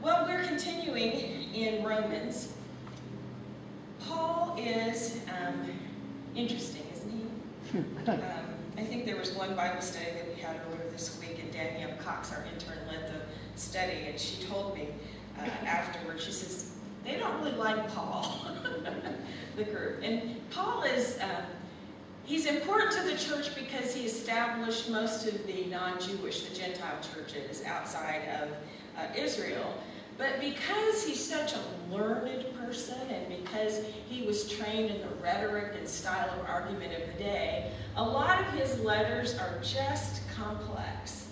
Well, we're continuing in Romans. Paul is interesting, isn't he? I think there was one Bible study that we had earlier this week, and Danielle Cox, our intern, led the study, and she told me afterwards, she says, they don't really like Paul, the group. And Paul is, he's important to the church because he established most of the non-Jewish, the Gentile churches outside of Israel. But because he's such a learned person and because he was trained in the rhetoric and style of argument of the day, a lot of his letters are just complex.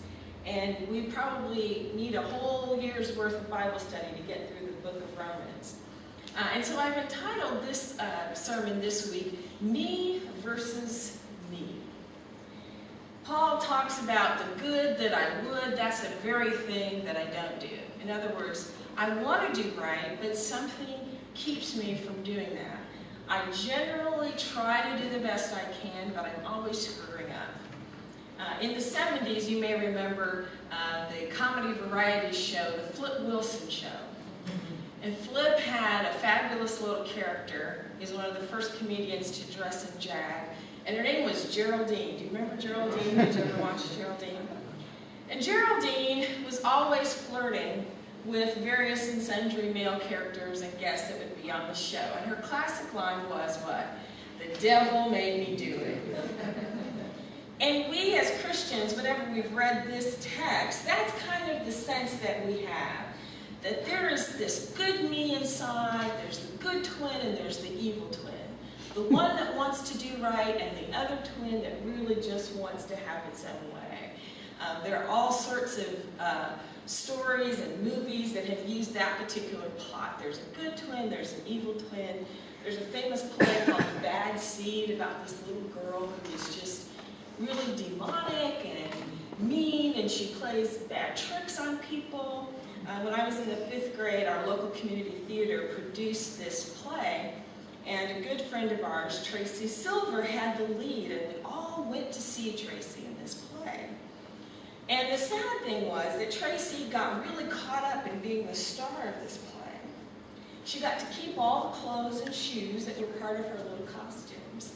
And we probably need a whole year's worth of Bible study to get through the book of Romans. And so I've entitled this sermon this week, Me versus Me. Paul talks about the good that I would, that's the very thing that I don't do. In other words, I want to do right, but something keeps me from doing that. I generally try to do the best I can, but I'm always screwing up. In the 70s, you may remember the comedy variety show, The Flip Wilson Show. And Flip had a fabulous little character. He's one of the first comedians to dress in jag. And her name was Geraldine. Do you remember Geraldine? Did you ever watch Geraldine? And Geraldine was always flirting with various and sundry male characters and guests that would be on the show. And her classic line was what? The devil made me do it. And we as Christians, whenever we've read this text, that's kind of the sense that we have. That there is this good me inside, there's the good twin and there's the evil twin. The one that wants to do right and the other twin that really just wants to have its own way. There are all sorts of stories and movies that have used that particular plot. There's a good twin, there's an evil twin. There's a famous play called Bad Seed about this little girl who is just really demonic and mean, and she plays bad tricks on people. When I was in the 5th grade, our local community theater produced this play, and a good friend of ours, Tracy Silver, had the lead, and we all went to see Tracy in this play. And the sad thing was that Tracy got really caught up in being the star of this play. She got to keep all the clothes and shoes that were part of her little costumes.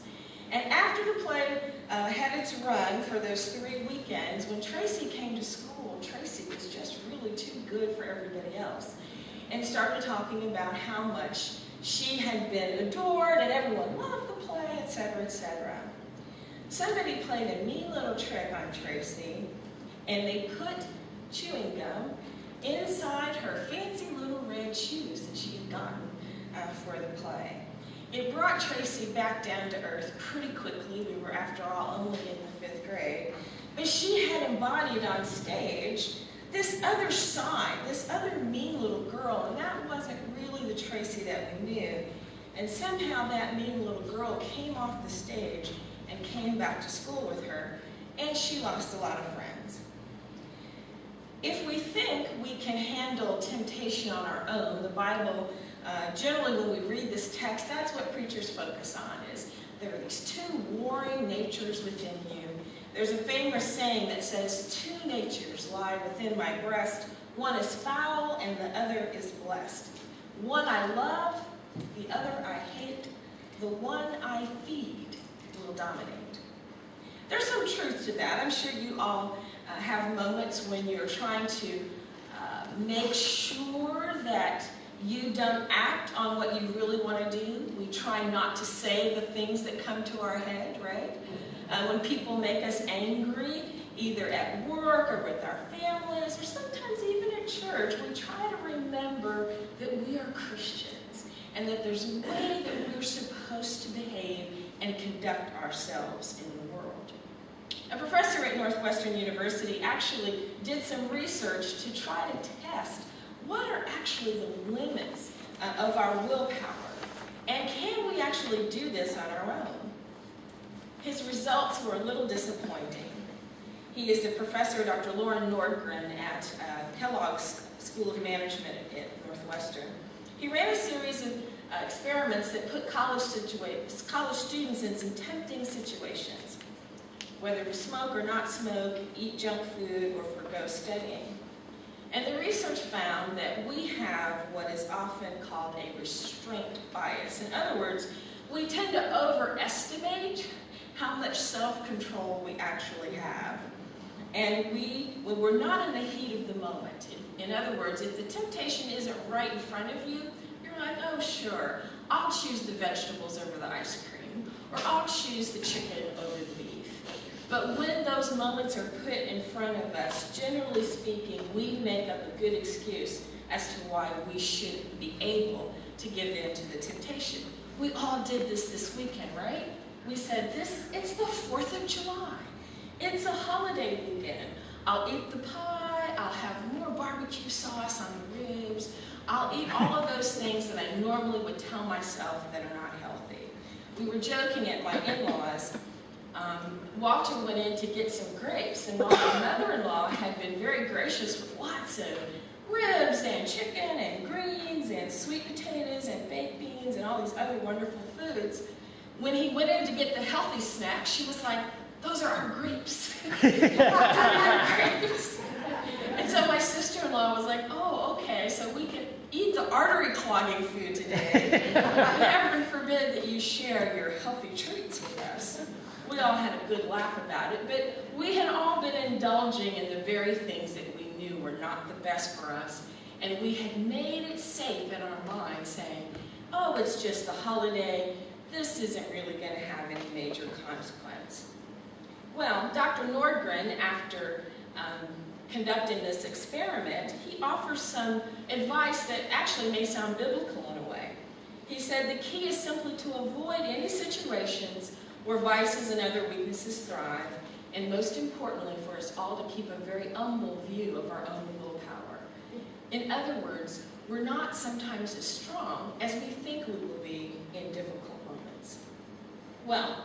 And after the play had its run for those 3 weekends, when Tracy came to school, Tracy was just really too good for everybody else and started talking about how much she had been adored and everyone loved the play, etc., etc. Somebody played a mean little trick on Tracy, and they put chewing gum inside her fancy little red shoes that she had gotten for the play. It brought Tracy back down to earth pretty quickly. We were, after all, only in the 5th grade. But she had embodied on stage this other side, this other mean little girl, and that wasn't really the Tracy that we knew. And somehow that mean little girl came off the stage and came back to school with her, and she lost a lot of friends. If we think we can handle temptation on our own, the Bible, generally when we read this text, that's what preachers focus on, is there are these 2 warring natures within you. There's a famous saying that says, 2 natures lie within my breast. One is foul and the other is blessed. One I love, the other I hate. The one I feed will dominate. There's some truth to that. I'm sure you all have moments when you're trying to make sure that you don't act on what you really want to do. We try not to say the things that come to our head, right? When people make us angry, either at work or with our families, or sometimes even at church, we try to remember that we are Christians and that there's a way that we're supposed to behave and conduct ourselves in the world. A professor at Northwestern University actually did some research to try to test what are actually the limits of our willpower, and can we actually do this on our own? His results were a little disappointing. He is the professor, Dr. Loren Nordgren, at Kellogg's School of Management at Northwestern. He ran a series of experiments that put college students in some tempting situations, whether to smoke or not smoke, eat junk food, or forgo studying. And the research found that we have what is often called a restraint bias. In other words, we tend to overestimate how much self-control we actually have. And when we're not in the heat of the moment, in other words, if the temptation isn't right in front of you, you're like, oh sure, I'll choose the vegetables over the ice cream, or I'll choose the chicken over the beef. But when those moments are put in front of us, generally speaking, we make up a good excuse as to why we should be able to give in to the temptation. We all did this weekend, right? We said, it's the 4th of July. It's a holiday weekend. I'll eat the pie, I'll have more barbecue sauce on the ribs, I'll eat all of those things that I normally would tell myself that are not healthy. We were joking at my in-laws. Walter went in to get some grapes, and while my mother-in-law had been very gracious with lots of ribs and chicken and greens and sweet potatoes and baked beans and all these other wonderful foods, when he went in to get the healthy snack, she was like, those are our grapes. Grapes. And so my sister-in-law was like, oh, okay, so we can eat the artery-clogging food today. Heaven forbid that you share your healthy treats with us. We all had a good laugh about it, but we had all been indulging in the very things that we knew were not the best for us, and we had made it safe in our minds, saying, oh, it's just the holiday, this isn't really going to have any major consequence. Well, Dr. Nordgren, after conducting this experiment, he offers some advice that actually may sound biblical in a way. He said the key is simply to avoid any situations where vices and other weaknesses thrive, and most importantly for us all to keep a very humble view of our own willpower. In other words, we're not sometimes as strong as we think we will be in difficult moments. Well,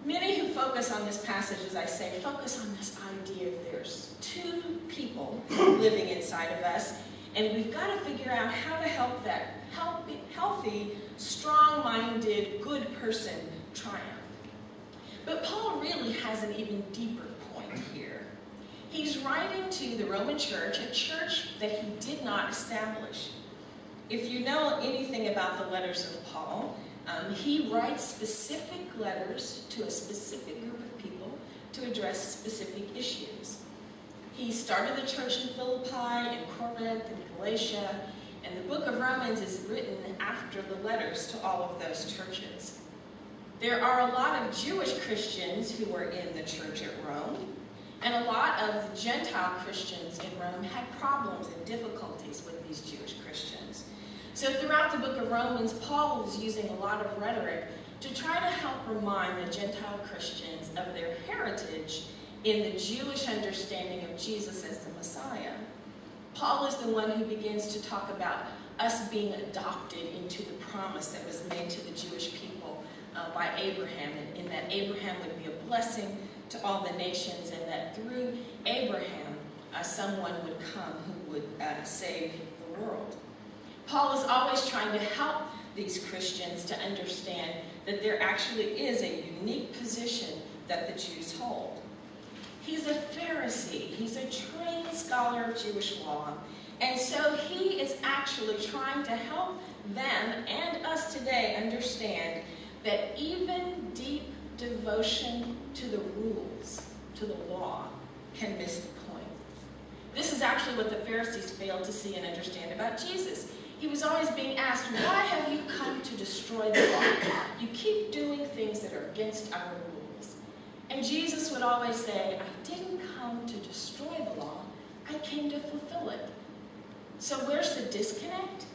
many who focus on this passage, as I say, focus on this idea of there's two people living inside of us, and we've got to figure out how to help that healthy, strong-minded, good person triumph. But Paul really has an even deeper point here. He's writing to the Roman church, a church that he did not establish. If you know anything about the letters of Paul, he writes specific letters to a specific group of people to address specific issues. He started the church in Philippi, in Corinth, in Galatia, and the book of Romans is written after the letters to all of those churches. There are a lot of Jewish Christians who were in the church at Rome, and a lot of the Gentile Christians in Rome had problems and difficulties with these Jewish Christians. So throughout the book of Romans, Paul is using a lot of rhetoric to try to help remind the Gentile Christians of their heritage in the Jewish understanding of Jesus as the Messiah. Paul is the one who begins to talk about us being adopted into the promise that was made to the Jewish people by Abraham, and in that Abraham would be a blessing to all the nations, and that through Abraham someone would come who would save the world. Paul is always trying to help these Christians to understand that there actually is a unique position that the Jews hold. He's a Pharisee. He's a trained scholar of Jewish law. And so he is actually trying to help them and us today understand that even deep devotion to the rules, to the law, can miss the point. This is actually what the Pharisees failed to see and understand about Jesus. He was always being asked, why have you come to destroy the law? You keep doing things that are against our rules. And Jesus would always say, I didn't come to destroy the law, I came to fulfill it. So where's the disconnect?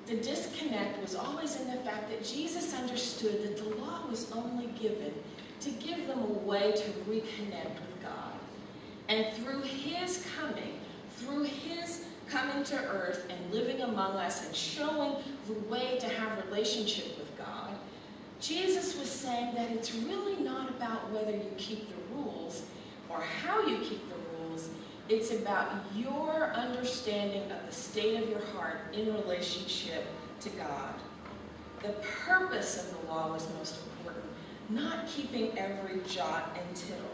The disconnect was always in the fact that Jesus understood that the law was only given to give them a way to reconnect with God. And through his coming to earth and living among us and showing the way to have relationship with God, Jesus was saying that it's really not about whether you keep the rules or how you keep the rules. It's about your understanding of the state of your heart in relationship to God. The purpose of the law was most important, not keeping every jot and tittle.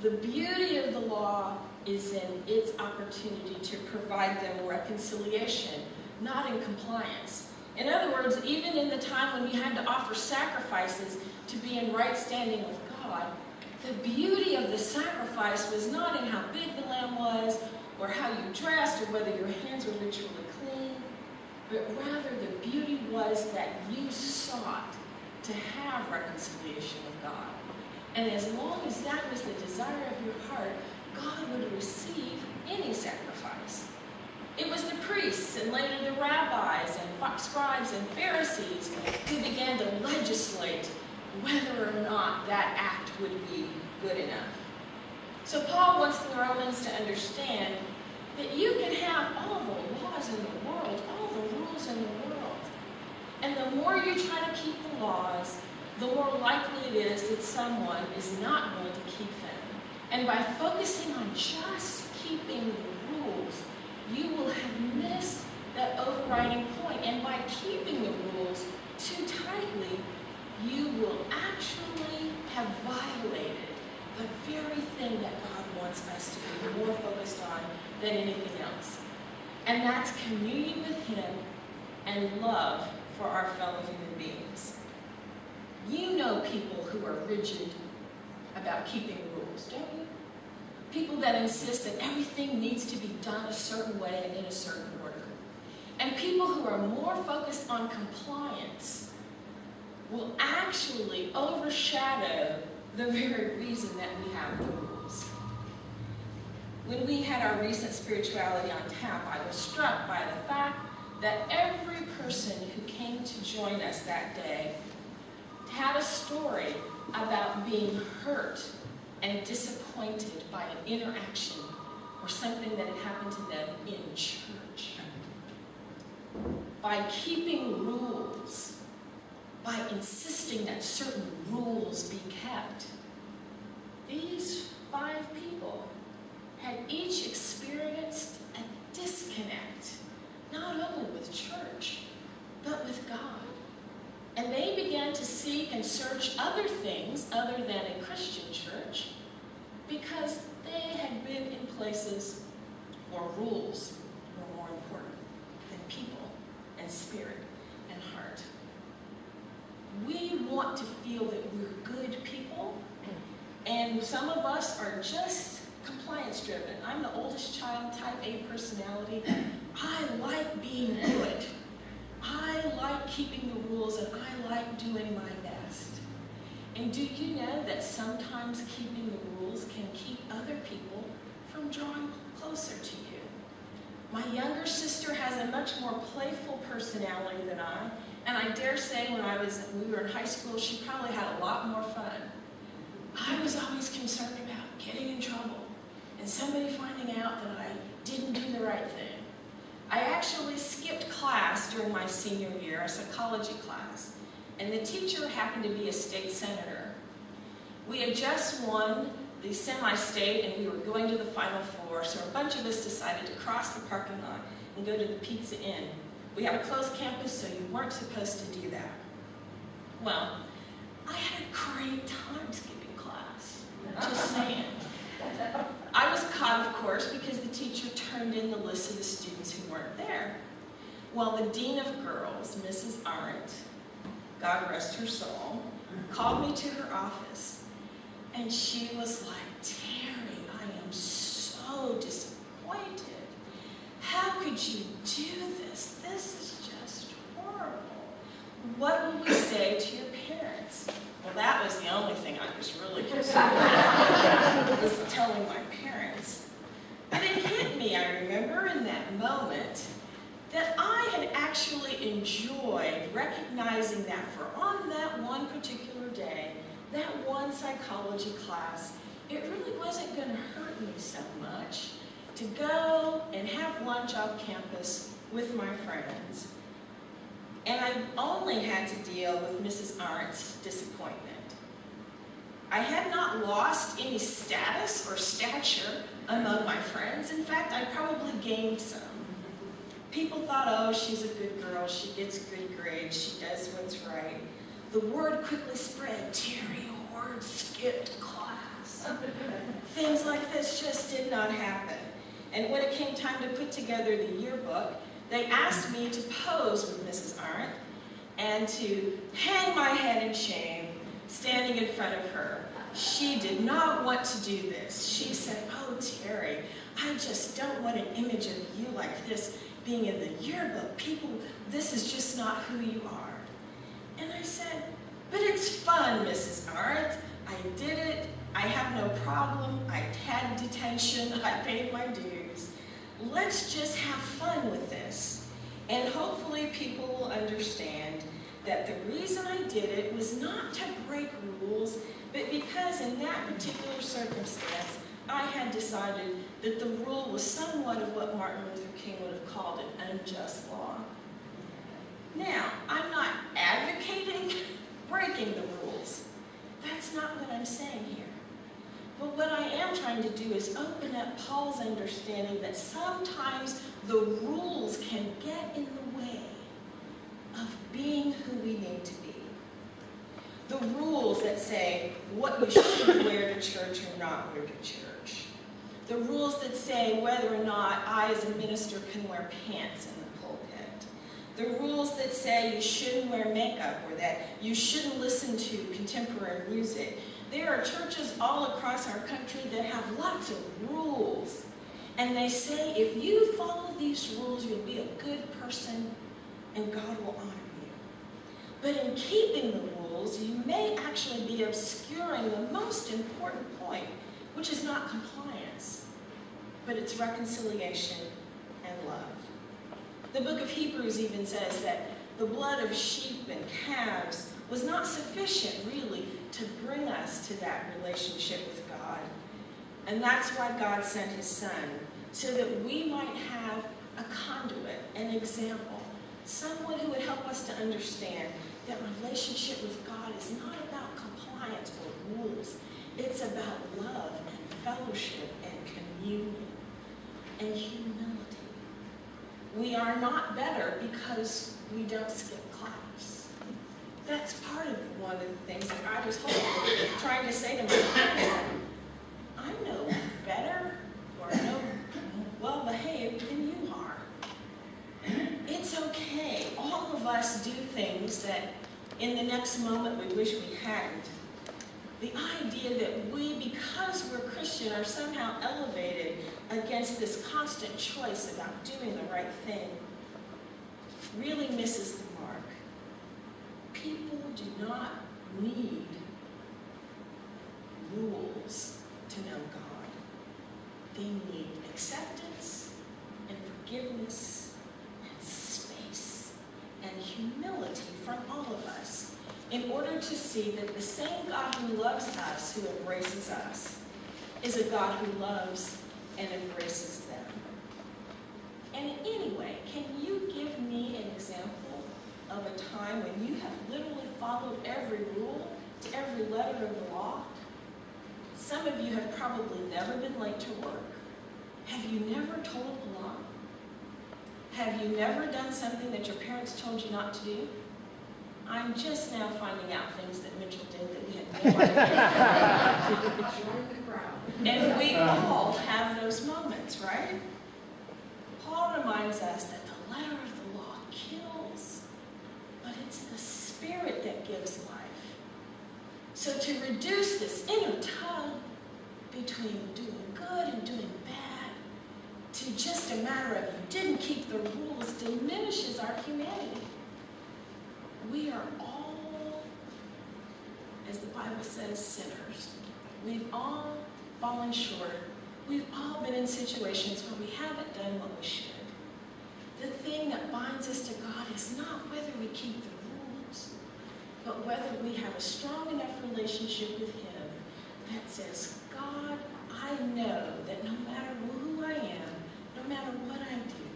The beauty of the law is in its opportunity to provide them reconciliation, not in compliance. In other words, even in the time when you had to offer sacrifices to be in right standing with God, the beauty of the sacrifice was not in how big the lamb was, or how you dressed, or whether your hands were ritually clean, but rather the beauty was that you sought to have reconciliation with God. And as long as that was the desire of your heart, God would receive any sacrifice. It was the priests and later the rabbis and scribes and Pharisees who began to legislate whether or not that act would be good enough. So Paul wants the Romans to understand that you can have all the laws in the world, all the rules in the world. And the more you try to keep the laws, the more likely it is that someone is not going to keep them. And by focusing on just keeping the rules, you will have missed that overriding point. And by keeping the rules too tightly, you will actually have violated the very thing that God wants us to be more focused on than anything else. And that's communion with Him and love for our fellow human beings. You know people who are rigid about keeping rules, don't you? People that insist that everything needs to be done a certain way and in a certain order. And people who are more focused on compliance will actually overshadow the very reason that we have the rules. When we had our recent Spirituality on Tap, I was struck by the fact that every person who came to join us that day had a story about being hurt and disappointed by an interaction or something that had happened to them in church. By keeping rules, by insisting that certain rules be kept, these 5 people had each experienced a disconnect, not only with church, but with God. And they began to seek and search other things other than a Christian church because they had been in places where rules were more important than people and spirit and heart. We want to feel that we're good people, and some of us are just compliance driven. I'm the oldest child, type A personality. I like being good. I like keeping the rules, and I like doing my best. And do you know that sometimes keeping the rules can keep other people from drawing closer to you? My younger sister has a much more playful personality than I, and I dare say when we were in high school, she probably had a lot more fun. I was always concerned about getting in trouble and somebody finding out that I didn't do the right thing. I actually skipped class during my senior year, a psychology class, and the teacher happened to be a state senator. We had just won the semi-state and we were going to the Final Four, so a bunch of us decided to cross the parking lot and go to the Pizza Inn. We had a closed campus, so you weren't supposed to do that. Well, I had a great time skipping class, just saying. I was caught, of course, because the teacher turned in the list of the students who weren't there. Well, the dean of girls, Mrs. Arendt, God rest her soul, called me to her office, and she was like, "Terry, I am so disappointed. How could you do this? This is just horrible. What will we say to your parents?" Well, that was the only thing I was really concerned about, was telling my parents. But it hit me, I remember, in that moment, that I had actually enjoyed recognizing that for on that one particular day, that one psychology class, it really wasn't going to hurt me so much to go and have lunch off campus with my friends. And I only had to deal with Mrs. Arndt's disappointment. I had not lost any status or stature among my friends. In fact, I probably gained some. People thought, "Oh, she's a good girl, she gets good grades, she does what's right." The word quickly spread, "Terry Ward skipped class." rules. Things like this just did not happen. And when it came time to put together the yearbook, they asked me to pose with Mrs. Arendt and to hang my head in shame, standing in front of her. She did not want to do this. She said, "Oh, Terry, I just don't want an image of you like this being in the yearbook. People, this is just not who you are." And I said, "But it's fun, Mrs. Arendt. I did it. I have no problem. I had detention. I paid my dues. Let's just have fun with this." And hopefully people will understand that the reason I did it was not to break rules, but because in that particular circumstance, I had decided that the rule was somewhat of what Martin Luther King would have called an unjust law. Now, I'm not advocating breaking the rules. That's not what I'm saying here. But what I am trying to do is open up Paul's understanding that sometimes the rules can get in the way of being who we need to be. The rules that say what you should wear to church or not wear to church. The rules that say whether or not I as a minister can wear pants in the pulpit. The rules that say you shouldn't wear makeup or that you shouldn't listen to contemporary music. There are churches all across our country that have lots of rules. And they say if you follow these rules, you'll be a good person and God will honor you. But in keeping the rules, you may actually be obscuring the most important point, which is not compliance, but it's reconciliation and love. The book of Hebrews even says that the blood of sheep and calves was not sufficient, really, to bring us to that relationship with God. And that's why God sent his Son, so that we might have a conduit, an example, someone who would help us to understand that relationship with God is not about compliance or rules. It's about love and fellowship and communion and humility. We are not better because we don't skip class. That's part of one of the things that I was trying to say to my friends. I'm no better or no well-behaved than you are. It's okay. All of us do things that in the next moment we wish we hadn't. The idea that we, because we're Christian, are somehow elevated against this constant choice about doing the right thing really misses the mark. People do not need rules to know God. They need acceptance and forgiveness and space and humility from all of us in order to see that the same God who loves us, who embraces us, is a God who loves and embraces them. And anyway, can you give me an example of a time when you have literally followed every rule to every letter of the law? Some of you have probably never been late to work. Have you never told a lie? Have you never done something that your parents told you not to do? I'm just now finding out things that Mitchell did that we had no idea. And we all have those moments, right? Paul reminds us that the letter of the law kills, but it's the Spirit that gives life. So to reduce this inner tug between doing good and doing bad to just a matter of you didn't keep the rules diminishes our humanity. We are all, as the Bible says, sinners. We've all fallen short. We've all been in situations where we haven't done what we should. The thing that binds us to God is not whether we keep the rules, but whether we have a strong enough relationship with Him that says, God, I know that no matter who I am, no matter what I do,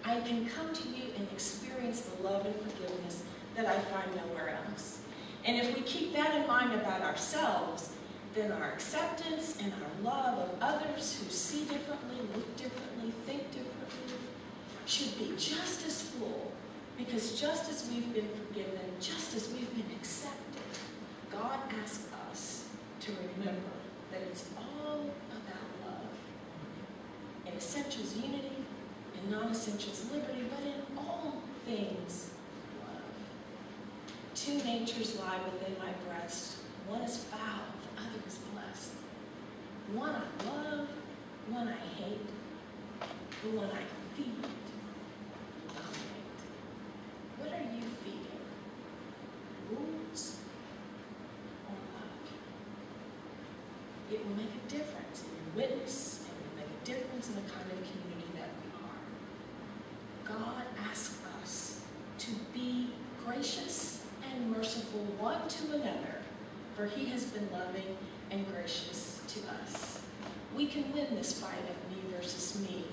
I can come to you and experience the love and forgiveness that I find nowhere else. And if we keep that in mind about ourselves, then our acceptance and our love of others who see differently, look differently, think differently, should be just as full. Because just as we've been forgiven, just as we've been accepted, God asks us to remember that it's all about love. In essentials, unity. In non-essentials, liberty. But in all things, love. Two natures lie within my breast. One is foul, the other is blessed. One I love, one I hate. The one I feed, dominate. What are you feeding? Rules or love? It will make a difference in your witness, and it will make a difference in the kind of community that we are. God asks us to be gracious and merciful one to another, for he has been loving and gracious to us. We can win this fight of me versus me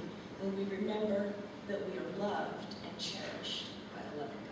when we remember that we are loved and cherished by a loving God.